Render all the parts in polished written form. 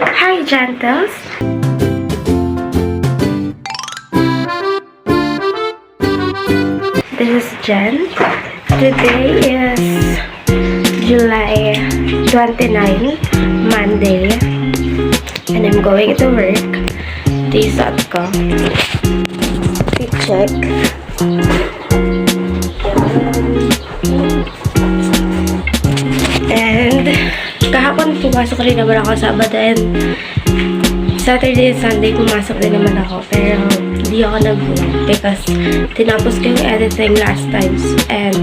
Hi, Gentles! This is Jen. Today is July 29, Monday, and I'm going to work. Tisat ko. I-check. And kahapon pumasok rin naman ako sa Sabado, and Saturday and Sunday pumasok din naman ako, pero hindi ako nag-vlog because tinapos ko yung editing last times, and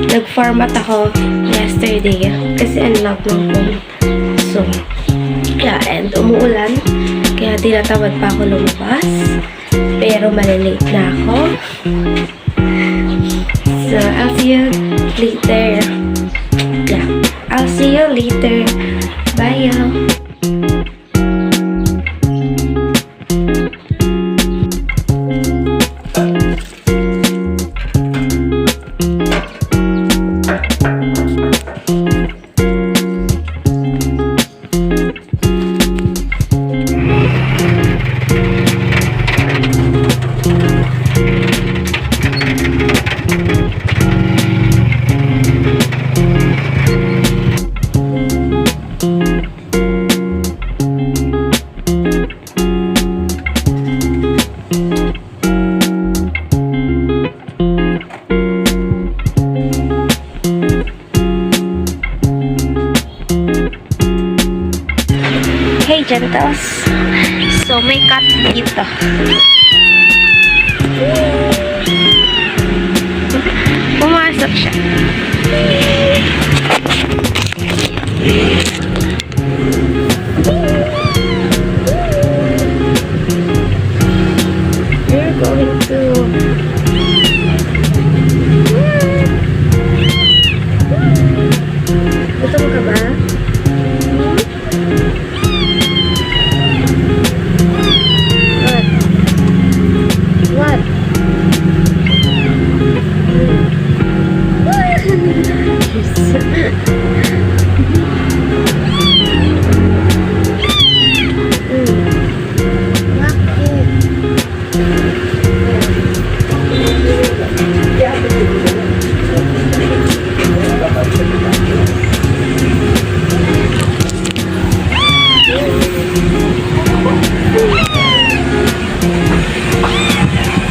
nag-format ako yesterday kasi unlock ng phone. So yeah, and umuulan kaya tinatamad pa ako lumabas, pero malilate na ako. So I'll see you later. Yeah, I'll see you later. Bye, y'all. Hey, Gentles! So, may cat dito. Pumasok siya. We're going to... Gusto mo ka ba? What?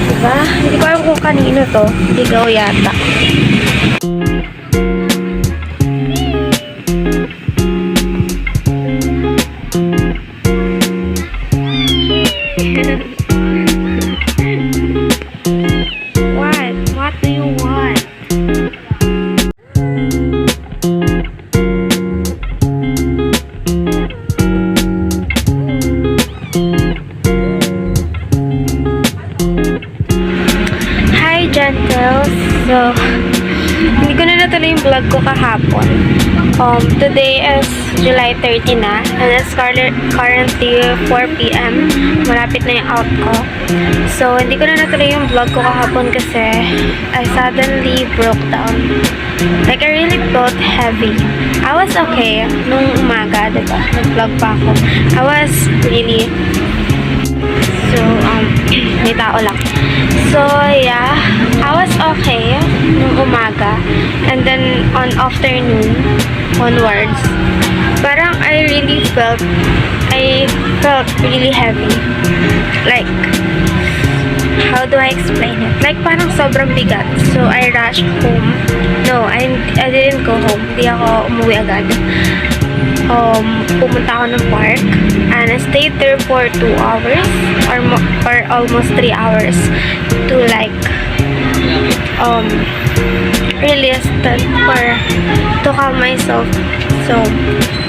Diba? Hindi ko alam kung kanino to. Ligaw yata. What? What do you want? Gentles. So, hindi ko na natuloy yung vlog ko kahapon. Today is July 30 na, and it's currently 4 p.m. Malapit na yung out ko. So, hindi ko na natuloy yung vlog ko kahapon kasi I suddenly broke down. Like, I really felt heavy. I was okay nung umaga, diba? Nag-vlog pa ako. I was really... So, may tao lang. So, yeah, I was okay nung umaga, and then on afternoon onwards, parang I felt really heavy. Like, how do I explain it? Like, parang sobrang bigat. So, I rushed home. No, I didn't go home. Hindi ako umuwi agad. Pumunta ako ng park, and I stayed there for 2 hours or almost 3 hours to like release that or to calm myself. So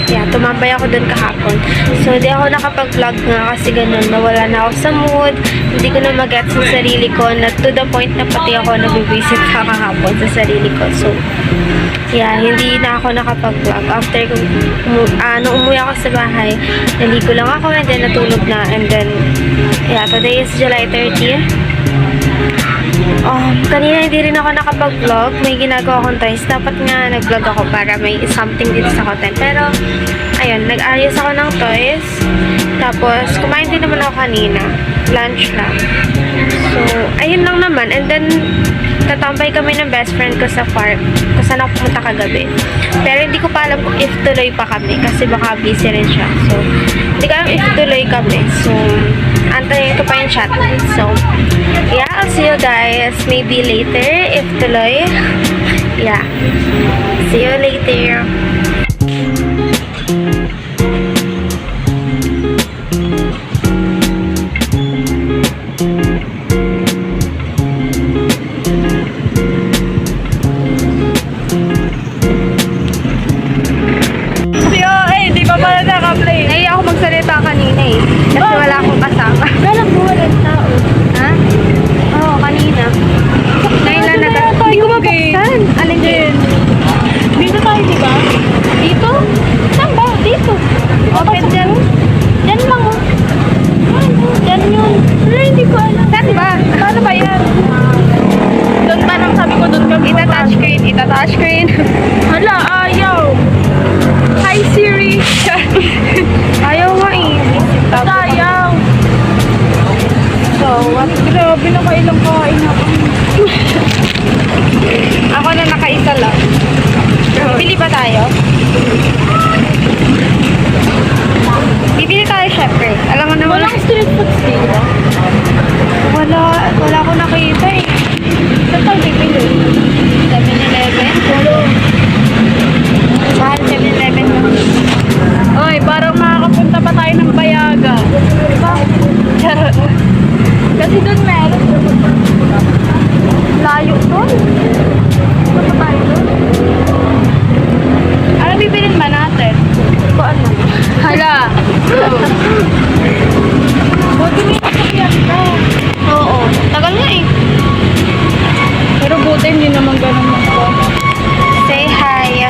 yeah, tumambay ako dun kahapon. So hindi ako nakapag-vlog nga kasi ganun, nawala na ako sa mood, hindi ko na mag-gets sa sarili ko, na to the point na pati ako nabibisit kahapon sa sarili ko. So yeah, hindi na ako nakapag-vlog. After nung umuwi ako sa bahay, naligo lang ako, and then natulog na, and then yeah, today is July 30. Kanina hindi rin ako nakapag-vlog. May ginagawa akong toys. Dapat nga nag-vlog ako para may something dito sa content. Pero, ayun, nag-ayos ako ng toys. Tapos, kumain din naman ako kanina. Lunch lang. So, ayun lang naman. And then, tatambay kami ng best friend ko sa park kung saan ako pumunta kagabi. Pero hindi ko pa alam kung if tuloy pa kami kasi baka busy rin siya. So, hindi ko alam if tuloy kami. So, antayin ko pa yung chat. So, yeah, I'll see you guys maybe later if tuloy. Yeah. See you later. Naiya ako magsalita kanina eh. Kasi wala akong kasama. Galang mo walang tao. Ha? Oo, kanina. Naila na hindi ko mabuksan. Alin din? Dito tayo, di ba? Dito? Saan ba? Dito. Open dyan. Yan lang, oh. Yan yun. Wala, hindi ko alam. Saan ba? Paano ba yan? Doon parang sabi ko doon kami. Ita-touch screen. Ita-touch screen. Hala, ayaw. Hi, Siri. Ayaw nga eh. Sayang. So, what? Grabe, nakailang kain ako. Ako na nakaisa lang. Bili ba tayo? Bibili tayo syempre. Alam mo naman. Walang street food dito. Wala ko nakita eh. Saan tayo bibili? 7-Eleven? Mahal 7-Eleven mo. Oy, parang makakapunta pa tayo ng Bayaga. Diba? Charot. Kasi doon meron. Layo doon. Punta tayo doon. Ano bibilin ba natin? Kung ano? Hala. Buti may nasakyan ka. Oo. Tagal nga eh. Pero buti hindi naman ganun ako. Say hi.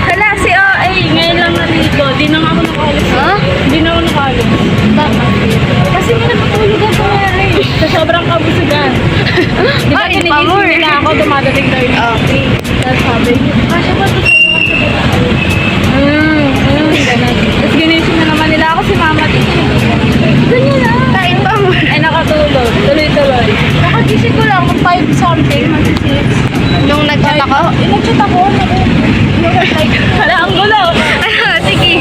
Hala, si OA. Ngayon lang nalito. Di na nga ako nakalis. Ha? Di na ako nakalis. Bakit? Kasi may nakatulog ako ngayon. Sa sobrang kabusugan. Di ba Ay, kinigising pamor. nila ako, dumadating daw yung coffee. Tapos sabi niya, kasya ba ito sa'yo? Kasya ba ito? Ganun. Tapos ginising na naman nila ako si mama. Ganyan na. Kain pa mo. Ay, nakatulog. Tuloy-tuloy. Nakagising ko lang kung 5 something, mag-6. Nung nag-chat ako? Nag-chat ako. Hala, ang gulo. Sige.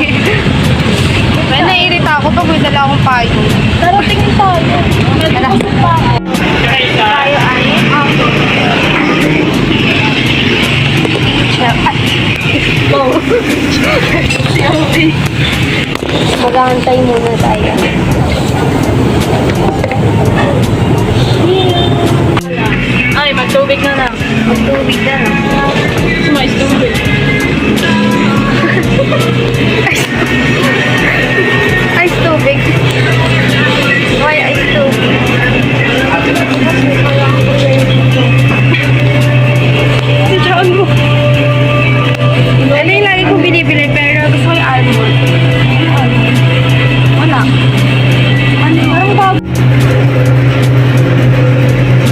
May naiirita ako pag may dala akong payo. Daratingin tayo. Nag-usap pa ako. Tayo ay Go. mag-aantay muna tayo. Ay, magtubig na lang. Magtubig na no? Sumayos tubig. Ice tubig. Why ice tubig? Saan mo? Ano yung lagi kong binibili pero gusto ko yung almond. Wala. Ano? Parang bago.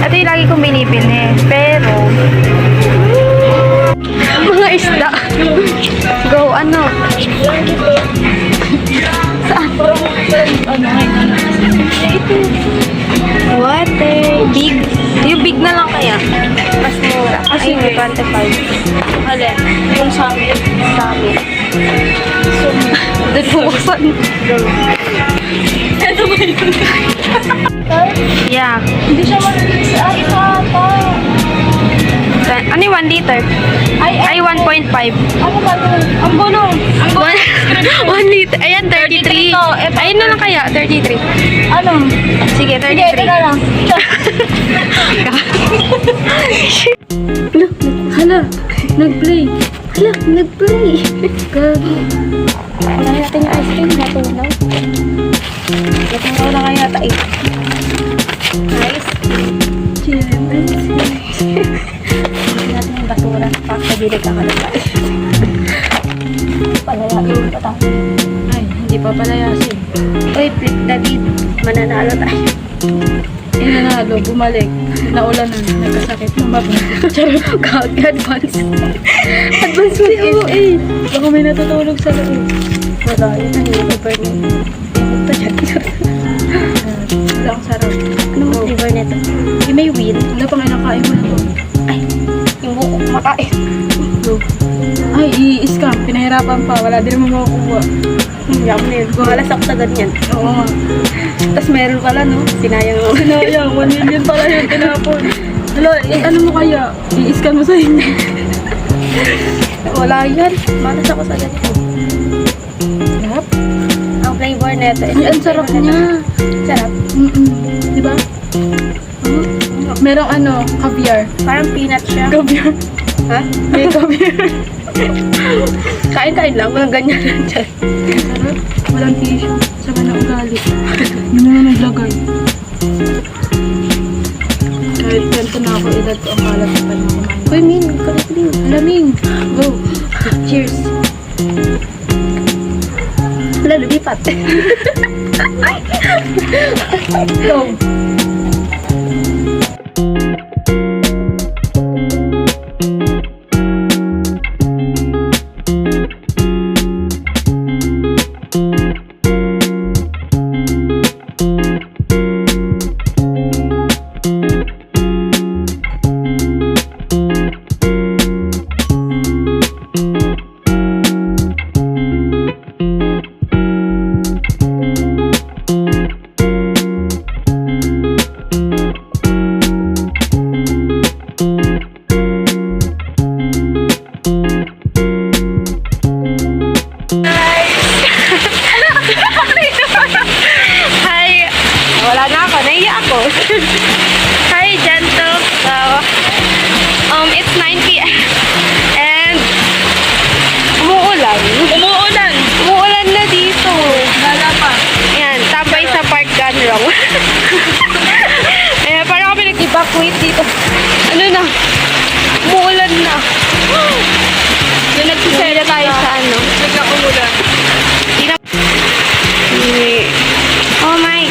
Ito yung lagi kong binibili pero mga isda. Go, ano? Saan? Ano? Water. Big. Yung big na lang kaya. Mas mura. Ay, sige. 25. Alin? Yung sa amin. Sa amin. So, Doon buksan. ito ba yun? Yeah. Hindi siya malinis. Ay, ito ata. Ano yung 1 liter? Ay, 1.5. Ano ba ito? Ang gulo. Ang gulo. 1 liter. Ayan, 33. 33 to. Eto. Ayun na lang kaya, 33. Ano? Sige, Sige, ito 33. na lang. Hala, nag-play. Hala, nag-play. Gabi. Wala natin yung ice cream, natulaw. Natulaw na kaya tayo. Nice. Hindi natin yung basura. Pakabili ka ka na tayo. Palayasin pa tayo. Ay, hindi pa palayasin. Uy, David, mananalo tayo. Inanalo, bumalik. Naulan na, nagkasakit. Charot. Advance. Advance mo Oo, eh. Baka may natutulog sa loob. Wala, yun na yun. Super na. Ito dyan. Wala akong sarap. Anong flavor nito? Yung may wheel. Wala pang inakain mo na to. Ay, yung buko makain. Go. Ay, i-scam. Pinahirapan pa. Wala din mo makukuha. Yummy. Gumalas ako sa ganyan. Oo nga. Tapos meron pala, no? Sinayang mo. Sinayang, 1 million pala yung tinapon. Hala, ano mo kaya? I-scan mo sa inyo. Wala yan. Malas ako sa ganyan. Sarap. Ang flavor nito. Ay, ang sarap niya. Sarap. Di ba? Merong ano, caviar. Parang peanut siya. Caviar. Ha? May caviar. Kain-kain lang. Walang ganyan lang dyan. Sarap. Walang tissue. Sama na ugali. Yun na naglagay. Kahit ganito na ako, edad ko ang kalat sa tayo kumain. Uy, Min. Kalit din. Alaming. Go. Cheers. Wala, lumipat. Go. Hi. Wala na ako. Naiya ako. Hi, Gentle. So, it's 9 p.m. And, umuulan. Umuulan. Umuulan na dito. Lala pa. Ayan, tambay sa Park Ganrong. Ayan, parang kami nag-evacuate dito. Ano na? Umuulan na. Yung Nagsisaya tayo sa ano. Biglang umulan. Di na... Oh my.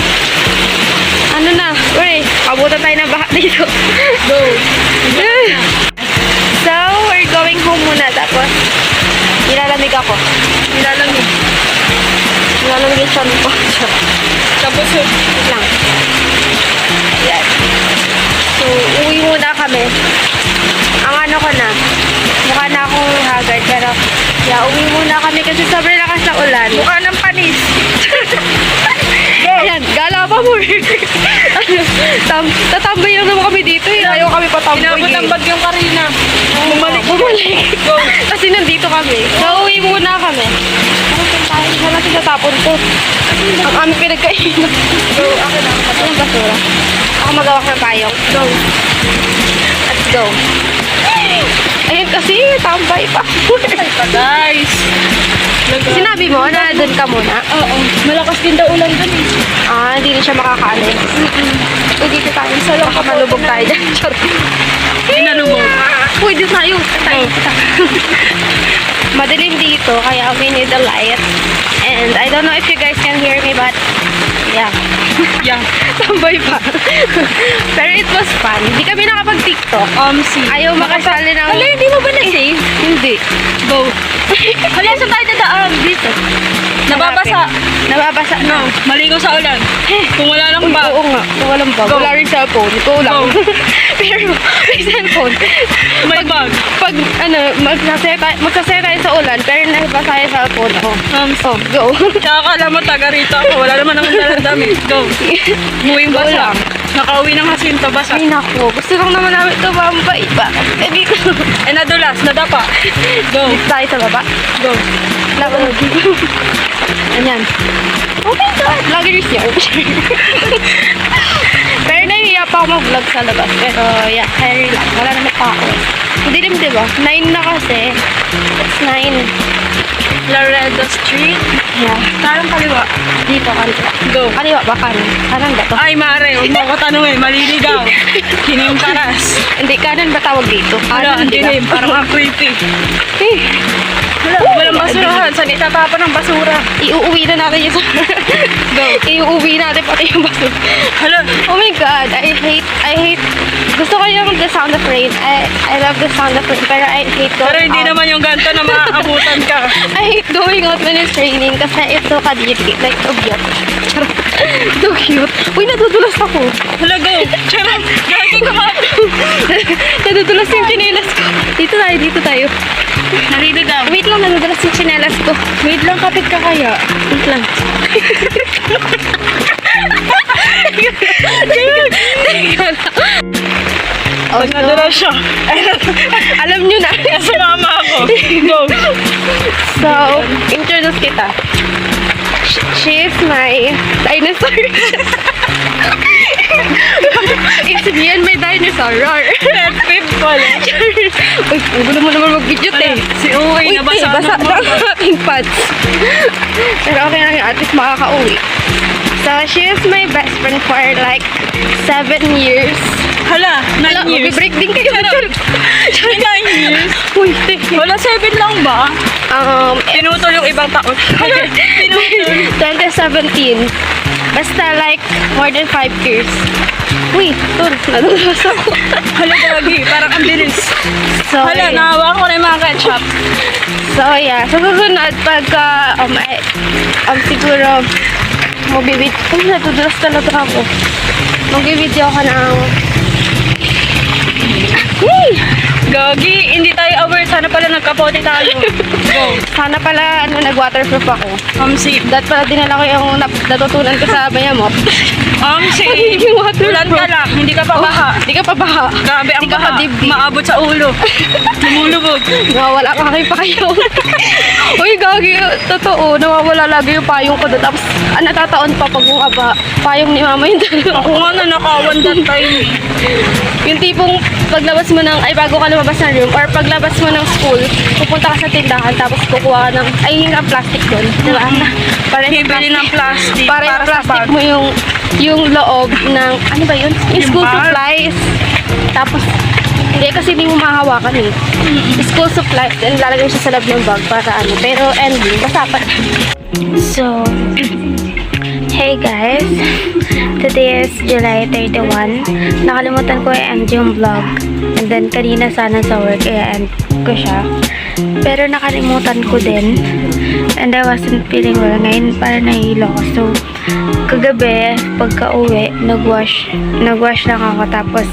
Ano na? Uy, abutan tayo ng baha dito. Go. So, we're going home muna. Tapos, nilalamig ako. Nilalamig. Nilalamig yung chan ko. Tapos yun. Wait lang. Ayan. So, uwi muna kami. Ang ano ko na, mukha na akong haggard. Pero, yeah, uwi muna kami kasi sobrang lakas ng ulan. Mukha ng panis. Ayan, gala pa mo. Tatambay lang naman kami dito eh. Ayaw kami patambay Inabot ang bagyong Karina. Bumalik. Go. Kasi nandito kami. So, uwi muna kami. Wala natin natapon to. Ang aming pinagkainan. Go. Ako na. Ito yung basura. Ako magawak ng payong. Go. Let's go. Ayun kasi, tambay pa. Guys. Sinabi mo na doon ka muna? Oo. Malakas din daw ulan dun eh. Ah, hindi na siya makakaanin. Uy, dito tayo. Sa loob, baka malubog tayo dyan. Charot. Pinalubog. Uy, dito tayo. Tayo. Madilim dito, kaya we need a light. And I don't know if you guys can hear me, but yeah. Yeah. Tambay pa. Pero it was fun. Hindi kami nakapag-TikTok. See. Ayaw makasali ng... Hala, hindi mo ba na-save? Hindi. Go. Hala, saan tayo dadaan? Dito. Nababasa. Nababasa na. Maligo sa ulan. Kung wala lang Uy, bag. oo nga. Kung walang bag. Go. Wala rin cellphone. Ito lang. Go. Pero, may cellphone. May bag. Pag, ano, magsasaya tayo sa ulan, pero nabasa tayo sa cellphone. Oh, go. Tsaka akala mo taga rito ako. Wala naman akong dalang damit. Go. Muwing Go basa. lang. Nakauwi ng Jacinto basa. Ay, naku. Gusto lang naman namin ito mambay. Bakit? Hindi ko. Eh, nadulas. Nadapa. Go. Dito tayo sa baba. Go. Laban. Ayan. Oh my God. Vloggers yun. Pero nahihiya pa ako mag-vlog sa labas. Pero yeah, carry lang. Wala naman pa ako. Hindi rin, diba? 9 na kasi. It's 9. Laredo Street. Yeah. Tarang kaliwa. Dito, kaliwa. Go. Kaliwa ba kanan? Kanan ba to? Ay, mare. Huwag mo ako tanungin. Maliligaw. Kining karas. Hindi, kanan ba tawag dito? Wala, ang diba? dilim. Parang ang creepy. Eh. Wala, walang basurahan. basurahan. Saan itatapon ng basura? Iuuwi na natin yung Go. Iuuwi natin pati yung basura. Hala, Oh my God, I hate, gusto ko yung the sound of rain. I love the sound of rain, pero I hate going pero hindi out. naman yung ganito na maaabutan ka. I hate going out when it's raining kasi it's so kadiri, like, so cute. So cute. Uy, nadudulas ako. Hala, go. Charot. Gagi ko nga. Nadudulas yung chinelas ko. Dito tayo. Narinig ka. Wait lang, nadudulas yung chinelas ko. Wait lang, kapit ka kaya. Wait lang. Pag nadala siya. Alam nyo na. Sumama ako. Go. So, introduce kita. She is my dinosaur. It's me and my dinosaur. Roar. Pet peeve pala. Uy, ang gulo mo naman mag-video eh. Si Uy, Uy, nabasa basa mo. ng aking pants. Pero okay lang yun, at least makaka-uwi. So, she is my best friend for like 7 years. Hala, 9 years. Mag-break din kayo. May 9 years. Uy, Wala, 7 lang ba? Pinutol yung ibang taon. Pinutol. 2017. Basta like more than 5 years. Uy, tol, nadulas ako. Hala, gagi. Parang ang bilis. So, Hala, yeah. nahawa ko na yung mga ketchup. So, yeah. So, susunod, pagka, siguro, magbibid. Uy, natudulas talaga ako. Magbibideo ka ng... Yay! Gagi, hindi tayo aware. Sana pala nagkapote tayo. Go. Sana pala, nag-waterproof ako. Omsi. Dahil pala dinala ko yung natutunan ko sa bayamot. Omsi. Yung waterproof. Ulan ka lang. Hindi ka pa baha. Hindi ka pa baha. Grabe ang Hindi ka baha. pa dibdib. Maabot sa ulo. Lumulubog. Nawawala ka kayo payong. Uy, gagi. Totoo. Nawawala lagi yung payong ko doon. Tapos, natataon pa pag bumaba. Payong ni mama yung dalawa. Ako nga na nakawan that time. Yung tipong paglabas mo ng, ay bago ka lumabas ng room, or paglabas mo ng school, pupunta ka sa tindahan, tapos kukuha ka ng, ay hingi ang plastic doon. Diba? Para yung Bibili ng plastic. para yung sa plastic bag. mo yung loob ng, ano ba yun? Yung school bag? supplies. Tapos, hindi kasi hindi mo mahawakan eh. School supplies, and lalagay siya sa loob ng bag para ano. Pero ending, basta pa. So, hey guys, today is July 31. Nakalimutan ko i-end yung vlog. And then kanina sana sa work i-end ko siya. Pero nakalimutan ko din. And I wasn't feeling well. Ngayon parang nahihilo ako. So, kagabi, pagka uwi, nag-wash lang ako. Tapos,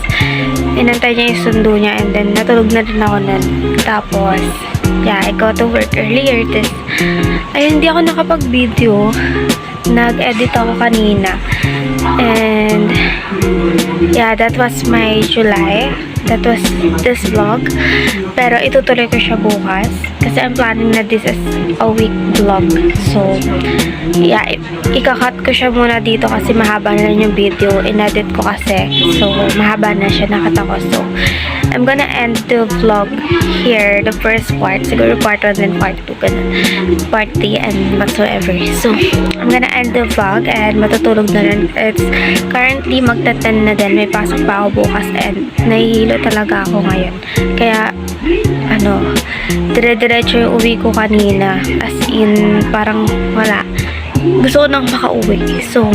inantay niya yung sundo niya. And then, natulog na rin ako nun. Tapos, yeah, I go to work earlier. Tapos, ayun, hindi ako nakapag-video. Nag-edit ako kanina. And, yeah, that was my July. That was this vlog. Pero itutuloy ko siya bukas. Kasi I'm planning na this is a week vlog. So, yeah, ikakat ko siya muna dito kasi mahaba na rin yung video. Inedit ko kasi. So, mahaba na siya nakata ko. So, I'm gonna end the vlog here. The first part. Siguro part 1 and part 2. Ganun. Part 3 and whatsoever. So, I'm gonna end the vlog and matutulog na rin. It's currently magta-10 na din. May pasok pa ako bukas and nahihilo talaga ako ngayon. Kaya, dire-diretso yung uwi ko kanina. As in, parang wala. Gusto ko nang makauwi. So,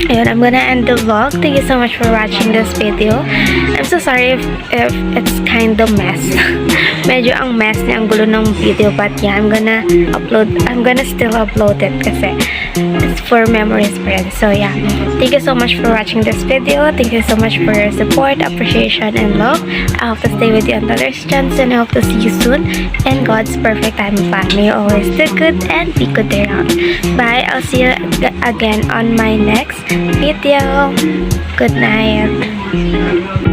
ayun, I'm gonna end the vlog. Thank you so much for watching this video. I'm so sorry if it's kind of mess. Medyo ang mess niya, ang gulo ng video. But yeah, I'm gonna still upload it kasi it's for memories friends. So yeah, thank you so much for watching this video. Thank you so much for your support, appreciation, and love. I hope to stay with you on the other chance and I hope to see you soon. And God's perfect time and plan. May you always do good and be good around. Bye. I'll see you again on my next video. Good night.